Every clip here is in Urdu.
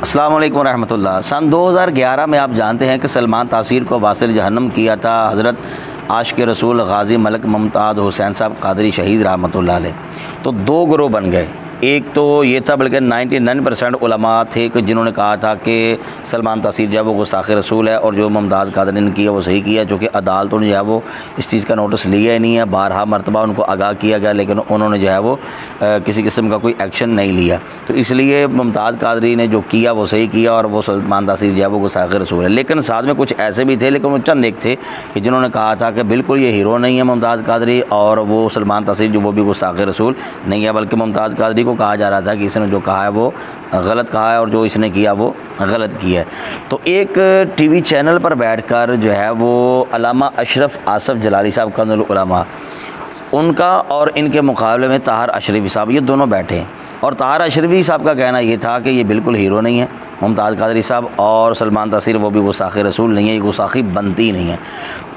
السلام علیکم ورحمۃ اللہ۔ سن 2011 میں آپ جانتے ہیں کہ سلمان تاثیر کو واصل جہنم کیا تھا حضرت عاشق رسول غازی ملک ممتاز حسین صاحب قادری شہید رحمۃ اللہ علیہ۔ تو دو گروہ بن گئے، ایک تو یہ تھا بلکہ 99% علماء تھے کہ جنہوں نے کہا تھا کہ سلمان تاثیر جو ہے وہ گستاخ رسول ہے اور جو ممتاز قادری نے کیا وہ صحیح کیا، چونکہ عدالتوں نے جو ہے وہ اس چیز کا نوٹس لیا ہی نہیں ہے، بارہا مرتبہ ان کو آگاہ کیا گیا لیکن انہوں نے جو ہے وہ کسی قسم کا کوئی ایکشن نہیں لیا۔ تو اس لیے ممتاز قادری نے جو کیا وہ صحیح کیا اور وہ سلمان تاثیر جو ہے وہ گستاخ رسول ہے۔ لیکن ساتھ میں کچھ ایسے بھی تھے، لیکن وہ چند ایک تھے کہ جنہوں نے کہا تھا کہ بالکل یہ ہیرو نہیں ہے ممتاز قادری، اور وہ سلمان تاثیر جو وہ بھی گستاخ رسول نہیں ہے، بلکہ ممتاز قادری کو کہا جا رہا تھا کہ اس نے جو کہا ہے وہ غلط کہا ہے اور جو اس نے کیا وہ غلط کیا ہے۔ تو ایک ٹی وی چینل پر بیٹھ کر جو ہے وہ علامہ اشرف آصف جلالی صاحب کنز العلماء ان کا اور ان کے مقابلے میں طاہر اشرفی صاحب یہ دونوں بیٹھے ہیں، اور طاہر اشرفی صاحب کا کہنا یہ تھا کہ یہ بالکل ہیرو نہیں ہے ممتاز قادری صاحب، اور سلمان تاثیر وہ بھی گستاخ رسول نہیں ہے، یہ گستاخی بنتی نہیں ہے۔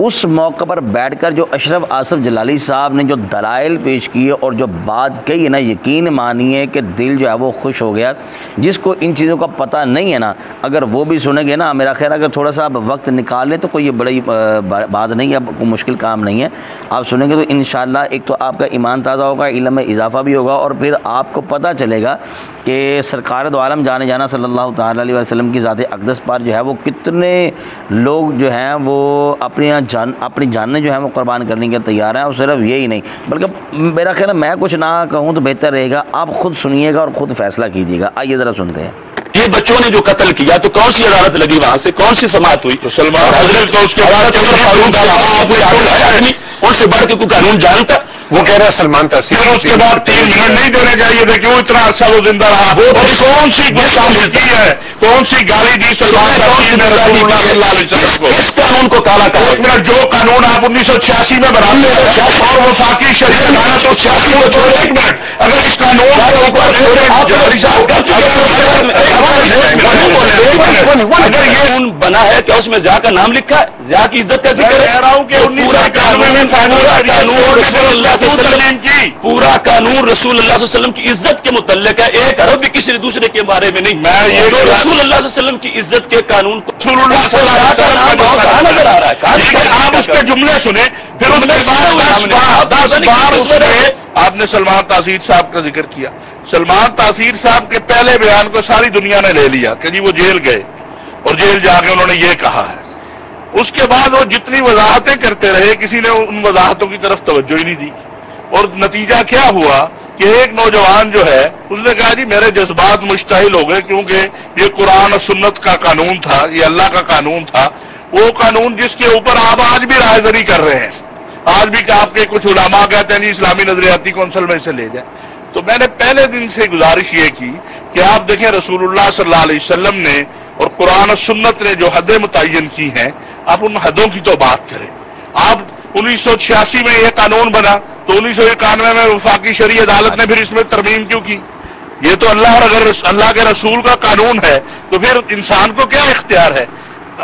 اس موقع پر بیٹھ کر جو اشرف آصف جلالی صاحب نے جو دلائل پیش کیے اور جو بات کہی ہے نا، یقین مانیے کہ دل جو ہے وہ خوش ہو گیا۔ جس کو ان چیزوں کا پتہ نہیں ہے نا، اگر وہ بھی سنیں گے نا، میرا خیال ہے اگر تھوڑا سا وقت نکال لیں تو کوئی بڑی بات نہیں ہے، کوئی مشکل کام نہیں ہے۔ آپ سنیں گے تو انشاءاللہ ایک تو آپ کا ایمان تازہ ہوگا، علم میں اضافہ بھی ہوگا، اور پھر آپ کو پتہ چلے گا کہ سرکار دو عالم جانے جانا صلی اللہ تعالیٰ علیہ وسلم کی ذات اقدس پر جو ہے وہ کتنے لوگ جو ہیں وہ اپنی جانیں جو ہیں وہ قربان کرنے کے تیار ہیں، اور صرف یہی نہیں بلکہ میرا خیال ہے میں کچھ نہ کہوں تو بہتر رہے گا، آپ خود سنیے گا اور خود فیصلہ کیجیے گا۔ آئیے ذرا سنتے ہیں۔ یہ بچوں نے جو قتل کیا تو کون سی عدالت لگی وہاں سے، کون سی سماعت ہوئی؟ سلمان حضرت کو اس کے بعد ان سے بڑھ کے کوئی قانون جانتا؟ وہ کہہ رہا ہے سلمان تاثیر اس کے بعد 3 منٹ نہیں دینے چاہیے تھے، کیوں اتنا عرصہ وہ زندہ رہا؟ وہ کون سی گستاخی کی ہے، کون سی گالی دی سلمان تاثیر نے رسول اللہ صلی اللہ علیہ وسلم کو؟ اس قانون کو کالا کہا۔ ایک منٹ، جو قانون آپ 1986 میں بناتے ہیں اور وفاقی شریعت عدالت 86 میں چھوڑے، ایک منٹ، اگر اس قانون کو اگر یہ قانون بنا ہے کیا اس میں ضیاء کا نام لکھا ہے؟ ضیاء کی عزت کا ذکر ہے؟ کہہ رہا ہوں کہ 1991 میں پورا قانون رسول اللہ صلی اللہ علیہ وسلم کی عزت کے متعلق ہے، ایک عرب بھی کسی دوسرے کے بارے میں نہیں۔ جو رسول اللہ صلی اللہ علیہ وسلم کی عزت کے قانون کو رسول اللہ صلی اللہ علیہ وسلم کہاں نظر آ رہا ہے؟ ٹھیک ہے، آپ اس کے جملے سنیں، پھر اس کے بعد 10 بار اس میں آپ نے سلمان تاثیر صاحب کا ذکر کیا۔ سلمان تاثیر صاحب کے پہلے بیان کو ساری دنیا نے لے لیا کہ جی وہ جیل گئے اور جیل جا کے انہوں نے یہ کہا ہے۔ اس کے بعد وہ جتنی وضاحتیں کرتے رہے کسی نے ان وضاحتوں کی طرف توجہ ہی نہیں دی، اور نتیجہ کیا ہوا کہ ایک نوجوان جو ہے اس نے کہا جی میرے جذبات مشتعل ہو گئے، کیونکہ یہ قرآن و سنت کا قانون تھا، یہ اللہ کا قانون تھا، وہ قانون جس کے اوپر آپ آج بھی رائے دری کر رہے ہیں، آج بھی کہ آپ کے کچھ علماء کہتے ہیں جی اسلامی نظریاتی کونسل میں سے لے جائیں۔ تو میں نے پہلے دن سے گزارش یہ کی کہ آپ دیکھیں رسول اللہ صلی اللہ علیہ وسلم نے اور قرآن و سنت نے جو حدیں متعین کی ہیں، آپ ان حدوں کی تو بات کریں۔ آپ 1986 میں یہ قانون بنا تو 1991 میں وفاقی شرعی عدالت نے پھر اس میں ترمیم کیوں کی؟ یہ تو اللہ کے رسول کا قانون ہے، تو پھر انسان کو کیا اختیار ہے؟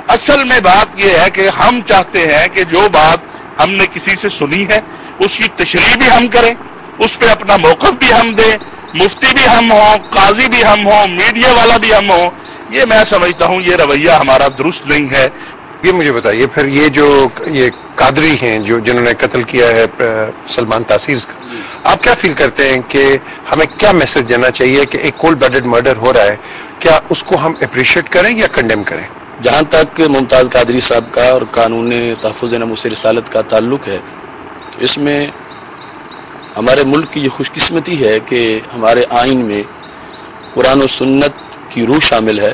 اصل میں بات یہ ہے کہ ہم چاہتے ہیں کہ جو بات ہم نے کسی سے سنی ہے اس کی تشریح بھی ہم کریں، اس پہ اپنا موقف بھی ہم دیں، مفتی بھی ہم ہوں، قاضی بھی ہم ہوں، میڈیا والا بھی ہم ہوں۔ یہ میں سمجھتا ہوں یہ رویہ ہمارا درست نہیں ہے۔ یہ مجھے بتائیے پھر یہ قادری ہیں جنہوں نے قتل کیا ہے سلمان تاثیر کا، آپ کیا فیل کرتے ہیں کہ ہمیں کیا میسج دینا چاہیے کہ ایک کولڈ بلڈڈ مرڈر ہو رہا ہے، کیا اس کو ہم اپریشیٹ کریں یا کنڈیم کریں؟ جہاں تک ممتاز قادری صاحب کا اور قانون تحفظ ناموس رسالت کا تعلق ہے، اس میں ہمارے ملک کی یہ خوش قسمتی ہے کہ ہمارے آئین میں قرآن و سنت کی روح شامل ہے،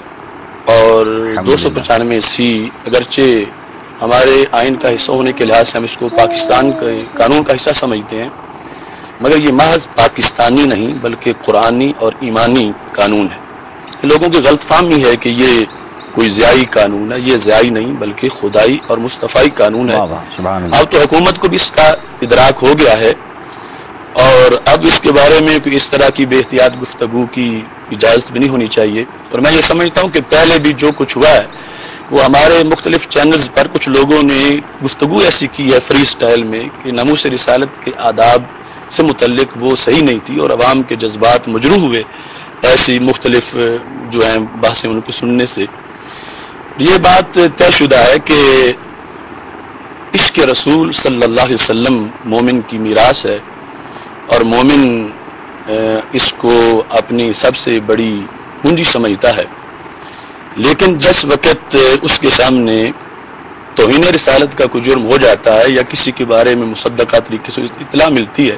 اور 295 اگرچہ ہمارے آئین کا حصہ ہونے کے لحاظ سے ہم اس کو پاکستان کے قانون کا حصہ سمجھتے ہیں، مگر یہ محض پاکستانی نہیں بلکہ قرآنی اور ایمانی قانون ہے۔ لوگوں کی غلط فہمی ہے کہ یہ کوئی ضیائی قانون ہے، یہ ضیائی نہیں بلکہ خدائی اور مصطفی قانون ہے۔ اب تو حکومت کو بھی اس کا ادراک ہو گیا ہے، اور اب اس کے بارے میں کوئی اس طرح کی بے احتیاط گفتگو کی اجازت بھی نہیں ہونی چاہیے۔ اور میں یہ سمجھتا ہوں کہ پہلے بھی جو کچھ ہوا ہے وہ ہمارے مختلف چینلز پر کچھ لوگوں نے گفتگو ایسی کی ہے فری سٹائل میں کہ ناموس رسالت کے آداب سے متعلق وہ صحیح نہیں تھی اور عوام کے جذبات مجروح ہوئے، ایسی مختلف جو ہیں بحثیں ان کو سننے سے یہ بات طے شدہ ہے کہ عشق رسول صلی اللہ علیہ وسلم مومن کی میراث ہے، اور مومن اس کو اپنی سب سے بڑی پونجی سمجھتا ہے. لیکن جس وقت اس کے سامنے توہین رسالت کا کوئی جرم ہو جاتا ہے یا کسی کے بارے میں مصدقہ طریقے سے اطلاع ملتی ہے،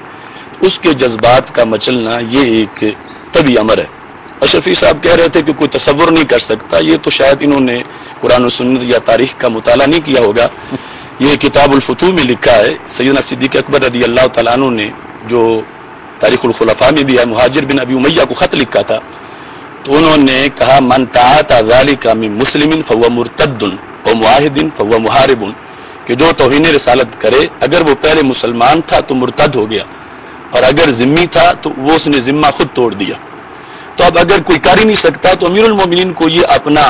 اس کے جذبات کا مچلنا یہ ایک طبعی امر ہے. اشرفی صاحب کہہ رہے تھے کہ کوئی تصور نہیں کر سکتا، یہ تو شاید انہوں نے قرآن و سنت یا تاریخ کا مطالعہ نہیں کیا ہوگا. یہ کتاب الفتوح میں لکھا ہے، سیدنا صدیق اکبر رضی اللہ تعالیٰ عنہ نے جو تاریخ الخلفاء میں بھی ہے، مہاجر بن ابی امیہ کو خط لکھا تھا، تو انہوں نے کہا من تعاطى ذلك من مسلم فهو مرتد ومعاہد فهو محارب، کہ جو توہین رسالت کرے اگر وہ پہلے مسلمان تھا تو مرتد ہو گیا، اور اگر ذمی تھا تو وہ اس نے ذمہ خود توڑ دیا. تو اب اگر کوئی کر ہی نہیں سکتا تو امیر المومنین کو یہ اپنا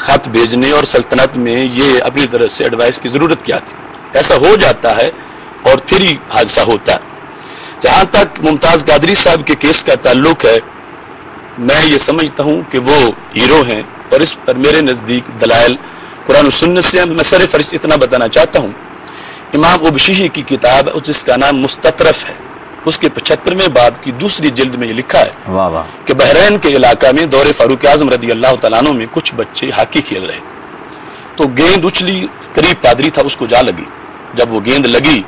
خط بھیجنے اور سلطنت میں یہ اپنی طرف سے ایڈوائس کی ضرورت کیا تھی؟ ایسا ہو جاتا ہے اور پھر ہی حادثہ ہوتا ہے. جہاں تک ممتاز قادری صاحب کے کیس کا تعلق ہے، میں یہ سمجھتا ہوں کہ وہ ہیرو ہیں، اور اس پر میرے نزدیک دلائل قرآن و سنت سے. میں سر فہرست اتنا بتانا چاہتا ہوں، امام ابشیحی کی کتاب جس کا نام مستطرف ہے، اس کے 75ویں باب کی دوسری جلد میں یہ لکھا ہے کہ بحرین کے علاقہ میں دور فاروق اعظم رضی اللہ تعالیٰ عنہ میں کچھ بچے ہاکی کھیل رہے تھے، تو گیند اچھلی، قریب پادری تھا، اس کو جا لگی. جب وہ گیند لگی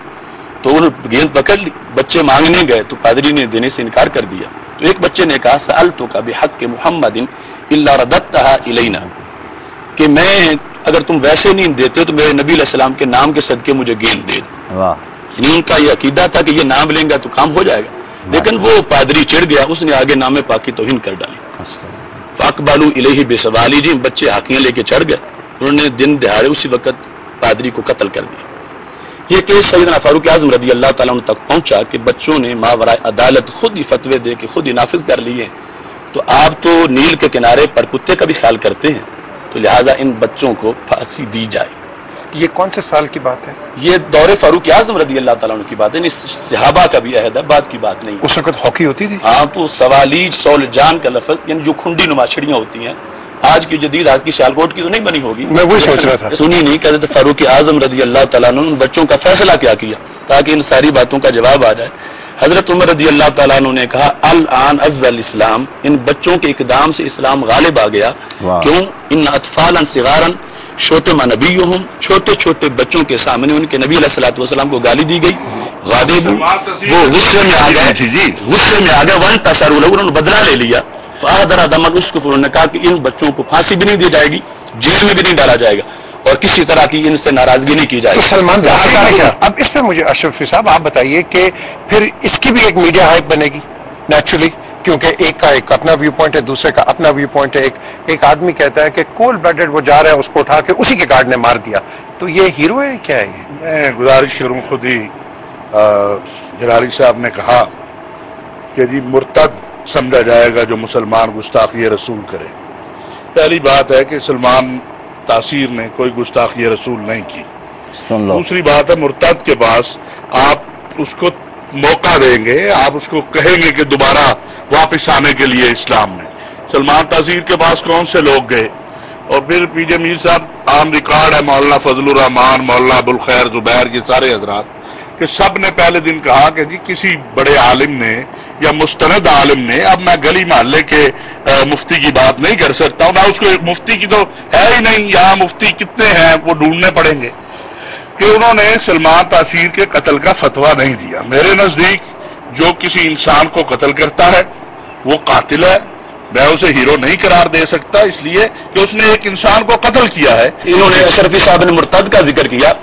تو انہوں نے گیند پکڑ لی، بچے مانگنے گئے تو پادری نے دینے سے انکار کر دیا. تو ایک بچے نے کہا سألتک بحق محمد الا رددتها الینا، کہ میں اگر تم ویسے نہیں دیتے تو میرے نبی علیہ السلام کے نام کے صدقے مجھے گیند دے دو. یعنی ان کا یہ عقیدہ تھا کہ یہ نام لیں گا تو کام ہو جائے گا. لیکن وہ پادری چڑھ گیا، اس نے آگے نام پاک کی توہین کر ڈالی. فاقبلوا الیہ بسوالی، جی بچے ہاکیاں لے کے چڑھ گئے، انہوں نے دن دہاڑے اسی وقت پادری کو قتل کر دیا. یہ کیس سیدنا فاروق اعظم رضی اللہ تعالیٰ عنہ تک پہنچا کہ بچوں نے ماورائے عدالت خود ہی فتوے دے کے خود ہی نافذ کر لیے. تو آپ تو نیل کے کنارے پر کتے کا بھی خیال کرتے ہیں، تو لہٰذا ان بچوں کو پھانسی دی جائے. یہ کون سے سال کی بات ہے؟ یہ دور فاروق اعظم رضی اللہ تعالیٰ عنہ کی بات ہے، صحابہ کا بھی عہد ہے، بعد کی بات نہیں. اس وقت ہاکی ہوتی تھی؟ ہاں، تو سوالیج سول جان کا لفظ، یعنی جو کھنڈی نما چھڑیاں ہوتی ہیں، آج کی جدید ہاکی سیالکوٹ کی تو نہیں بنی ہوگی، میں وہی سوچ رہا تھا. سنی نہیں کہتے فاروق اعظم رضی اللہ تعالیٰ عنہ ان بچوں کا فیصلہ کیا کیا تاکہ ان ساری باتوں کا جواب آ جائے. حضرت عمر رضی اللہ تعالیٰ عنہ نے کہا الان عز الاسلام، ان بچوں کے اقدام سے اسلام غالب آ گیا. کیوں؟ ان اطفالا صغارا شتم نبیہم، چھوٹے چھوٹے بچوں کے سامنے ان کے نبی علیہ الصلوۃ والسلام کو گالی دی گئی. غاضب، وہ غصے میں آ گئے، وانتصروا له، انہوں نے بدلہ لے لیا. فاحضر دم الاسقف، انہوں نے کہا کہ ان بچوں کو پھانسی بھی نہیں دی جائے گی، جیل میں بھی نہیں ڈالا جائے گا، اور کسی طرح کی ان سے ناراضگی نہیں کی جائے گی. سلمان کیا؟ اب اس میں مجھے اشرفی صاحب آپ بتائیے کہ پھر اس کی بھی ایک میڈیا ہائپ بنے گی نیچرلی، کیونکہ ایک کا ایک اپنا ویو پوائنٹ ہے، دوسرے کا اپنا ویو پوائنٹ ہے. ایک آدمی کہتا ہے کہ کول بلڈڈ وہ جا رہا ہے، اس کو اٹھا کے اسی کے گارڈ نے مار دیا، تو یہ ہیرو ہے کیا ہے؟ میں گزارش کروں، خود ہی جلالی صاحب نے کہا کہ جی مرتد سمجھا جائے گا جو مسلمان گستاخی رسول کرے. پہلی بات ہے کہ سلمان تاثیر نے کوئی گستاخی رسول نہیں کی. دوسری بات ہے مرتد کے پاس آپ اس کو موقع دیں گے، آپ اس کو کہیں گے کہ دوبارہ واپس آنے کے لیے اسلام میں. سلمان تاثیر کے پاس کون سے لوگ گئے؟ اور پھر پی جے میر صاحب عام ریکارڈ ہے، مولانا فضل الرحمان، مولانا ابوالخیر زبیر، یہ سارے حضرات کہ سب نے پہلے دن کہا کہ جی کسی بڑے عالم نے یا مستند عالم نے، اب میں گلی محلے کے مفتی کی بات نہیں کر سکتا ہوں، میں اس کو مفتی کی تو ہے ہی نہیں، یہاں مفتی کتنے ہیں وہ ڈھونڈنے پڑیں گے، کہ انہوں نے سلمان تاثیر کے قتل کا فتویٰ نہیں دیا. میرے نزدیک جو کسی انسان کو قتل کرتا ہے وہ قاتل ہے، میں اسے ہیرو نہیں قرار دے سکتا، اس لیے کہ اس نے ایک انسان کو قتل کیا ہے. انہوں نے اشرفی صاحب نے مرتد کا ذکر کیا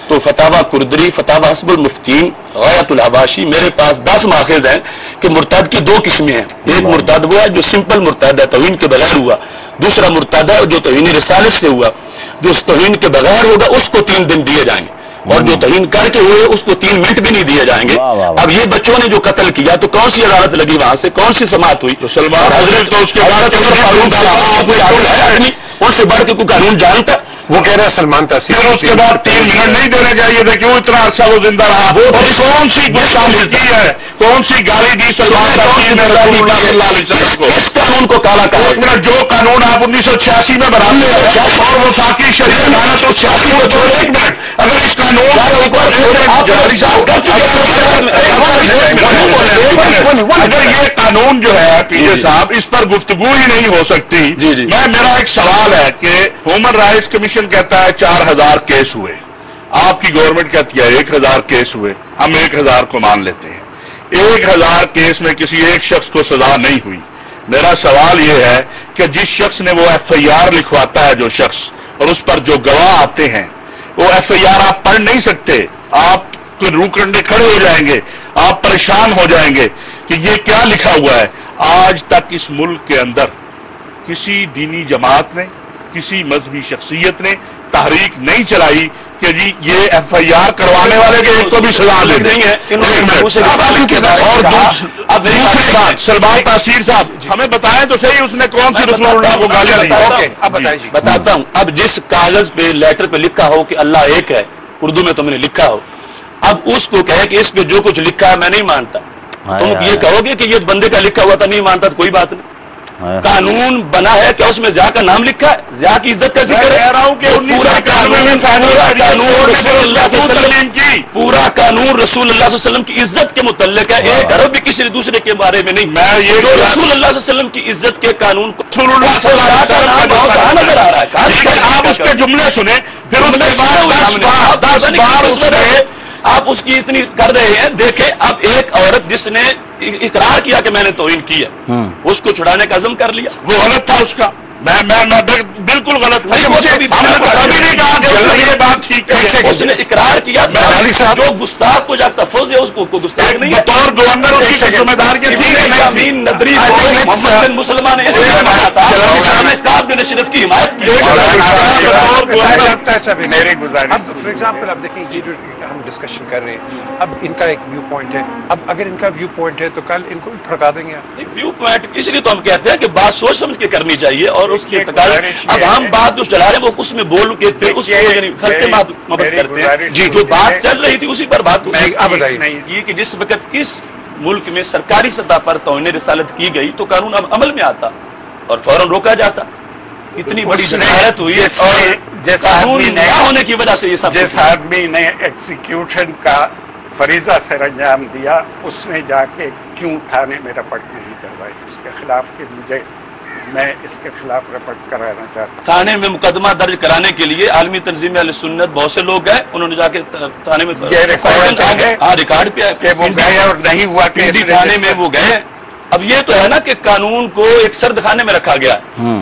تو فتاوی کردری، فتاوی حسب المفتین، غایت الحواشی، میرے پاس 10 ماخذ ہیں کہ مرتد کی 2 قسمیں ہیں. ایک مرتد وہ ہے جو سمپل مرتد ہے، توہین کے بغیر ہوا. دوسرا مرتد ہے جو توہین رسالت سے ہوا. جو اس توہین کے بغیر ہوگا اس کو 3 دن دیے جائیں گے، اور جو توہین کر کے ہوئے اس کو 3 منٹ بھی نہیں دیے جائیں گے. اب یہ بچوں نے جو قتل کیا تو کون سی عدالت لگی وہاں سے، کون سی سماعت ہوئی؟ تو سلمان حضرت تو اس کے بعد ان سے بڑھ کے کوئی قانون جانتا؟ وہ کہہ رہے ہیں سلمان تاثیر پھر اس کے بعد 3 منٹ نہیں دینے چاہیے تھے، کیوں اتنا عرصہ وہ زندہ رہا؟ وہ کون سی گستاخی کی ہے، کون سی گالی دی سلمان تاثیر نے رسول اللہ صلی اللہ علیہ وسلم کو؟ اس قانون کو کالا کہا۔ ایک منٹ، جو قانون آپ 1986 میں بناتے ہیں اور وفاقی شریعت لعنت و 86 کو چھوڑ، ایک منٹ، اگر اس قانون کے اوپر اگر یہ قانون جو ہے پی جے صاحب اس پر گفتگو ہی نہیں ہو سکتی، میرا ایک سوال ہے کہ ہیومن رائٹس کمیشن کہتا ہے 4000 کیس ہوئے، آپ کی گورنمنٹ کہتی ہے 1000 کیس ہوئے، ہم 1000 کو مان لیتے ہیں، 1000 کیس میں کسی ایک شخص کو سزا نہیں ہوئی۔ میرا سوال یہ ہے کہ جس شخص نے وہ FIR لکھواتا ہے، جو شخص، اور اس پر جو گواہ آتے ہیں، وہ FIR آپ پڑھ نہیں سکتے، آپ روح کنڈے کھڑے ہو جائیں گے، آپ پریشان ہو جائیں گے کہ یہ کیا لکھا ہوا ہے۔ آج تک اس ملک کے اندر کسی دینی جماعت نے، کسی مذہبی شخصیت نے تحریک نہیں چلائی کہ جی یہ FIR کروانے والے کے ایک تو بھی سزا دے دیں گے۔ اور دوسری بات، سلمان تاثیر صاحب ہمیں بتائیں تو صحیح، اس نے کون سی رسول اللہ کو گالی دی؟ بتاتا ہوں، اب جس کاغذ پہ لیٹر پہ لکھا ہو کہ اللہ ایک ہے، اردو میں تم نے لکھا ہو، اب اس کو کہے کہ اس پہ جو کچھ لکھا ہے میں نہیں مانتا، تم یہ کہو گے کہ یہ بندے کا لکھا ہوا تھا نہیں مانتا تو کوئی بات نہیں۔ قانون بنا ہے، کیا اس میں ضیاء کا نام لکھا ہے؟ ضیاء کی عزت کا ذکر ہے؟ کہہ رہا ہوں کہ پورا قانون رسول اللہ صلی اللہ علیہ وسلم کی، پورا قانون رسول اللہ صلی اللہ علیہ وسلم کی عزت کے متعلق ہے، ایک عرب بھی کسی دوسرے کے بارے میں نہیں۔ میں یہ جو رسول اللہ صلی اللہ علیہ وسلم کی عزت کے قانون کو رسول اللہ صلی اللہ علیہ وسلم کہاں نظر آ رہا ہے؟ ٹھیک ہے، آپ اس کے جملے سنیں، پھر اس کے بعد 10 بار اس میں آپ اس کی اتنی کر رہے ہیں۔ دیکھیں، اب ایک عورت جس نے اقرار کیا کہ میں نے توہین کی ہے، اس کو چھڑانے کا عزم کر لیا، وہ غلط تھا اس کا، میں بالکل غلط تھا، کبھی نہیں کہا کہ یہ بات ٹھیک ہے۔ اس نے اقرار کیا، جو گستاخ کو جب تفوض ہے اس کو گستاخ نہیں ہے۔ بطور گورنر اس کی ذمہ داری تھی کہ نہیں؟ امین ندری کو محمد بن مسلمہ نے اس لیے مانا تھا، اس نے کعب بن اشرف کی حمایت کی۔ میری گزارش، فار ایگزامپل اب دیکھیں یہ جو ہم ڈسکشن کر رہے ہیں، اب ان کا ایک ویو پوائنٹ ہے، اب اگر ان کا ویو پوائنٹ ہے تو کل ان کو بھی پھڑکا دیں گے۔ ویو پوائنٹ اس لیے تو ہم کہتے ہیں کہ بات سوچ سمجھ کے کرنی چاہیے، اور اس کے اب ہم بات جو چلا رہے ہیں وہ اس میں بول کے پھر اس کو یعنی خلقے مبت کرتے ہیں، جو بات چل رہی تھی اسی پر بات یہ کہ جس وقت اس ملک میں سرکاری سطح پر توہین رسالت کی گئی تو قانون اب عمل میں آتا اور فوراً روکا جاتا۔ اتنی بڑی جسارت ہوئی اور قانون نہ ہونے کی وجہ سے یہ سب، جس آدمی نے ایکسیکیوشن کا فریضہ سر انجام دیا اس نے جا کے کیوں تھانے میں رپورٹ نہیں کروائی اس کے خلاف کہ میں اس کے خلاف رپورٹ کرانا چاہتا ہوں۔ تھانے میں مقدمہ درج کرانے کے لیے عالمی تنظیم اہل سنت بہت سے لوگ گئے، انہوں نے جا کے تھانے میں ریکارڈ پہ کہ وہ گئے اور نہیں ہوا کہ تھانے میں وہ گئے۔ اب یہ تو ہے نا کہ قانون کو ایک سرد خانے میں رکھا گیا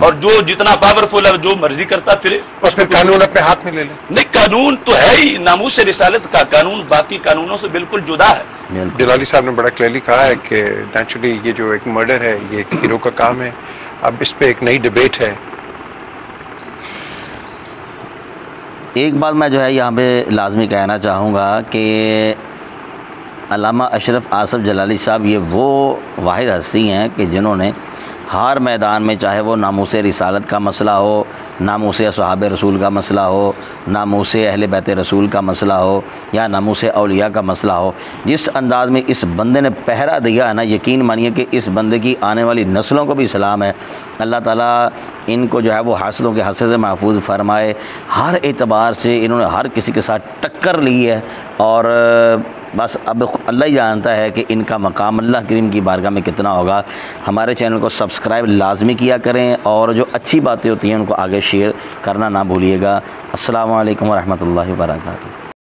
اور جو جتنا پاورفل ہے جو مرضی کرتا پھرے، اس میں قانون اپنے ہاتھ میں لے لیں۔ نہیں، قانون تو ہے ہی، ناموس رسالت کا قانون باقی قانونوں سے بالکل جدا ہے۔ ڈلالی صاحب نے بڑا کلیئرلی کہا ہے کہ نیچرلی یہ جو ایک مرڈر ہے یہ ایک ہیرو کا کام ہے، اب اس پہ ایک نئی ڈیبیٹ ہے۔ ایک بات میں جو ہے یہاں پہ لازمی کہنا چاہوں گا کہ علامہ اشرف آصف جلالی صاحب یہ وہ واحد ہستی ہیں کہ جنہوں نے ہر میدان میں، چاہے وہ ناموس رسالت کا مسئلہ ہو، ناموس اصحاب رسول کا مسئلہ ہو، ناموس اہل بیت رسول کا مسئلہ ہو، یا ناموس اولیاء کا مسئلہ ہو، جس انداز میں اس بندے نے پہرا دیا ہے نا، یقین مانیے کہ اس بندے کی آنے والی نسلوں کو بھی سلام ہے۔ اللہ تعالیٰ ان کو جو ہے وہ حاسدوں کے حسد سے محفوظ فرمائے۔ ہر اعتبار سے انہوں نے ہر کسی کے ساتھ ٹکر لی ہے، اور بس اب اللہ ہی جانتا ہے کہ ان کا مقام اللہ کریم کی بارگاہ میں کتنا ہوگا۔ ہمارے چینل کو سبسکرائب لازمی کیا کریں، اور جو اچھی باتیں ہوتی ہیں ان کو آگے شیئر کرنا نہ بھولیے گا۔ السلام علیکم ورحمۃ اللہ وبرکاتہ۔